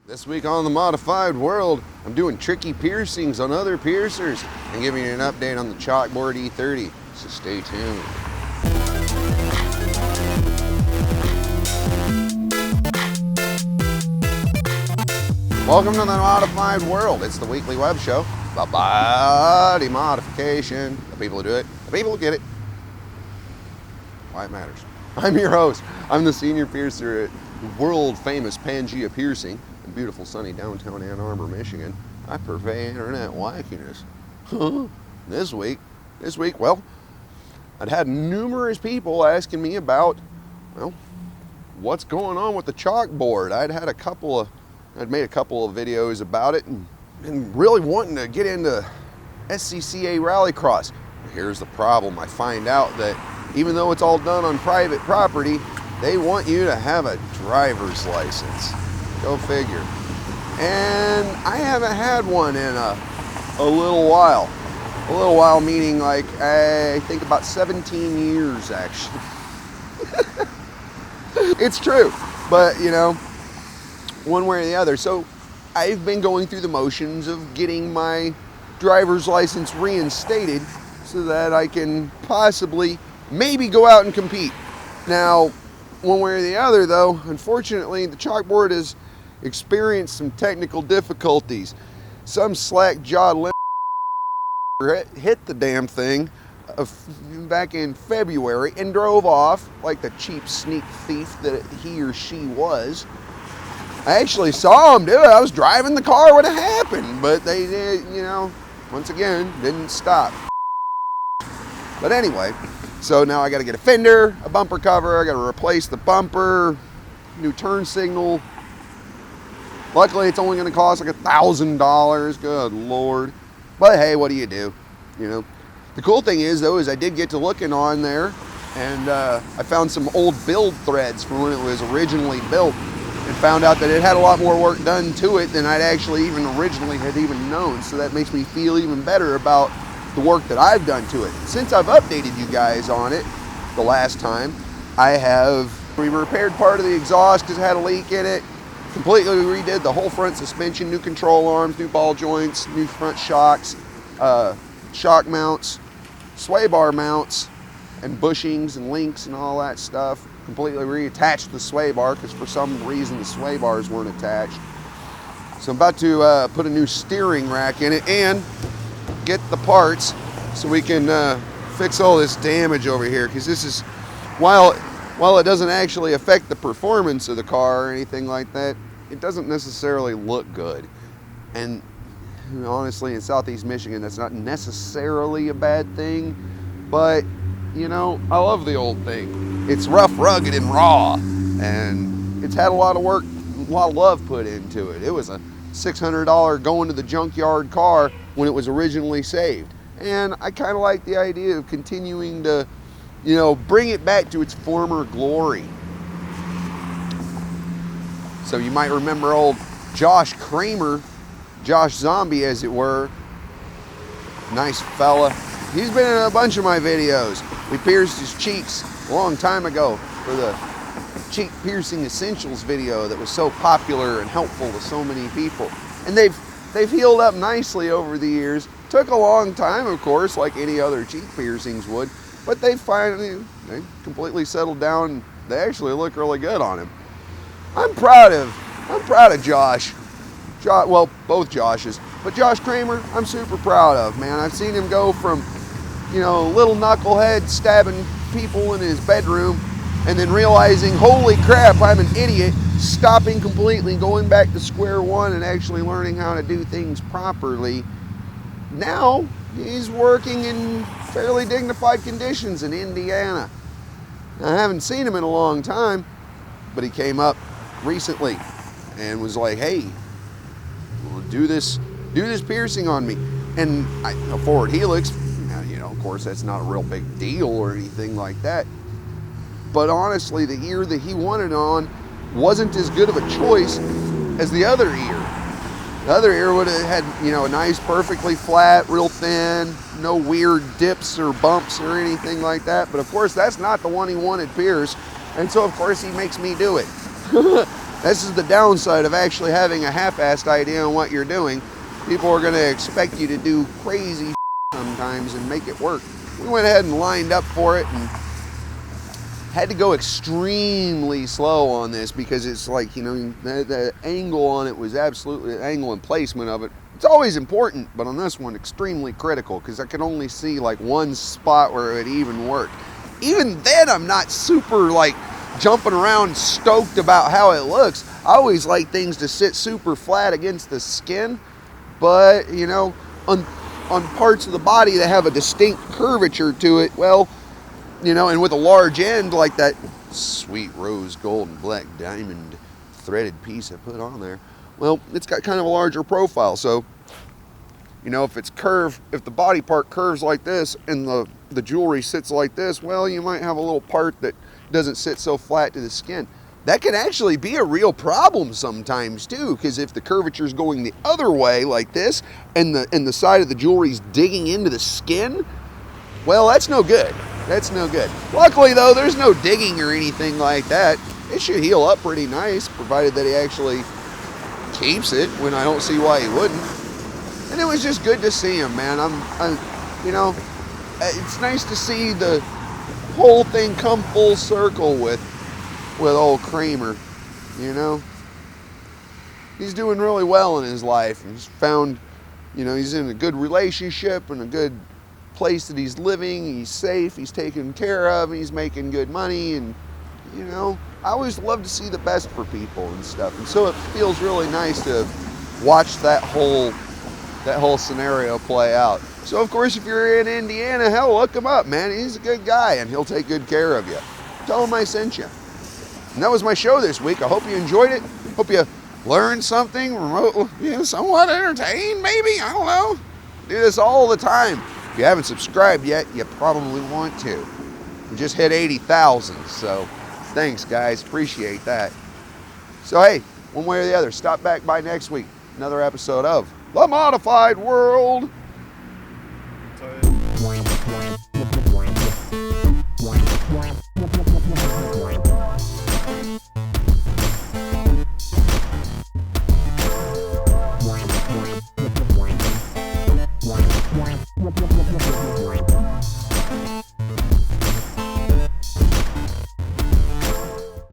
This week on The Modified World, I'm doing tricky piercings on other piercers and giving you an update on the CHALKBOARD E30, so stay tuned. Welcome to The Modified World. It's the weekly web show about body modification, the people who do it, the people who get it, why it matters. I'm your host. I'm the senior piercer at world famous Pangea Piercing in beautiful sunny downtown Ann Arbor, Michigan. I purvey internet wackiness. This week, well, I'd had numerous people asking me about, well, what's going on with the chalkboard. I'd made a couple of videos about it and really wanting to get into SCCA Rallycross. Here's the problem. I find out that even though it's all done on private property, they want you to have a driver's license. Go figure. And I haven't had one in a little while. A little while meaning like, I think about 17 years actually. It's true, but you know, one way or the other. So I've been going through the motions of getting my driver's license reinstated so that I can possibly maybe go out and compete. Now, one way or the other though, unfortunately, the chalkboard has experienced some technical difficulties. Some slack-jawed hit the damn thing back in February and drove off like the cheap sneak thief that he or she was. I actually saw him do it. I was driving the car when it happened, but they did, you know, once again, didn't stop. But anyway, so now I got to get a fender, a bumper cover, I got to replace the bumper, new turn signal. Luckily, it's only going to cost like $1,000. Good Lord. But hey, what do you do? You know, the cool thing is though, is I did get to looking on there, and I found some old build threads from when it was originally built, and found out that it had a lot more work done to it than I'd actually even originally had even known. So that makes me feel even better about the work that I've done to it. Since I've updated you guys on it the last time, we repaired part of the exhaust because it had a leak in it, completely redid the whole front suspension, new control arms, new ball joints, new front shocks, shock mounts, sway bar mounts, and bushings and links and all that stuff. Completely reattached the sway bar because for some reason the sway bars weren't attached. So I'm about to put a new steering rack in it and get the parts so we can fix all this damage over here, because this is, while it doesn't actually affect the performance of the car or anything like that, it doesn't necessarily look good. And honestly, in Southeast Michigan, that's not necessarily a bad thing, but you know, I love the old thing. It's rough, rugged, and raw, and it's had a lot of work, a lot of love put into it. It was a $600 going to the junkyard car when it was originally saved. And I kind of like the idea of continuing to, you know, bring it back to its former glory. So you might remember old Josh Cramer, Josh Zombie as it were. Nice fella. He's been in a bunch of my videos. We pierced his cheeks a long time ago for the Cheek Piercing Essentials video that was so popular and helpful to so many people. And they've healed up nicely over the years. Took a long time, of course, like any other cheek piercings would, but they completely settled down, and they actually look really good on him. I'm proud of Josh. Well, both Joshes, but Josh Cramer, I'm super proud of, man. I've seen him go from, you know, little knucklehead stabbing people in his bedroom, and then realizing, holy crap, I'm an idiot, stopping completely, going back to square one and actually learning how to do things properly. Now he's working in fairly dignified conditions in Indiana. I haven't seen him in a long time, but he came up recently and was like, hey, do this piercing on me. And a forward helix, you know, of course that's not a real big deal or anything like that, but honestly the ear that he wanted on wasn't as good of a choice as the other ear. The other ear would have had, you know, a nice, perfectly flat, real thin, no weird dips or bumps or anything like that. But of course, that's not the one he wanted pierced. And so of course he makes me do it. This is the downside of actually having a half-assed idea on what you're doing. People are going to expect you to do crazy sometimes and make it work. We went ahead and lined up for it and had to go extremely slow on this because it's like, you know, the angle on it was absolutely, the angle and placement of it. It's always important, but on this one, extremely critical because I could only see like one spot where it even worked. Even then, I'm not super like jumping around stoked about how it looks. I always like things to sit super flat against the skin, but you know, on parts of the body that have a distinct curvature to it, well, you know, and with a large end like that sweet rose gold and black diamond threaded piece I put on there, well, it's got kind of a larger profile. So, you know, if it's curved, if the body part curves like this and the jewelry sits like this, well, you might have a little part that doesn't sit so flat to the skin. That can actually be a real problem sometimes too, because if the curvature is going the other way like this and the side of the jewelry is digging into the skin, well, that's no good. That's no good. Luckily though, there's no digging or anything like that. It should heal up pretty nice, provided that he actually keeps it, when I don't see why he wouldn't. And it was just good to see him, man. I'm you know, it's nice to see the whole thing come full circle with old Cramer, you know. He's doing really well in his life. He's found, you know, he's in a good relationship and a good place that he's living. He's safe, he's taken care of, and he's making good money. And, you know, I always love to see the best for people and stuff. And so it feels really nice to watch that whole scenario play out. So of course, if you're in Indiana, hell, look him up, man. He's a good guy and he'll take good care of you. Tell him I sent you. And that was my show this week. I hope you enjoyed it. Hope you learned something, you know, somewhat entertained maybe, I don't know. Do this all the time. If you haven't subscribed yet, you probably want to. We just hit 80,000, so thanks guys, appreciate that. So hey, one way or the other, stop back by next week. Another episode of The Modified World. Sorry.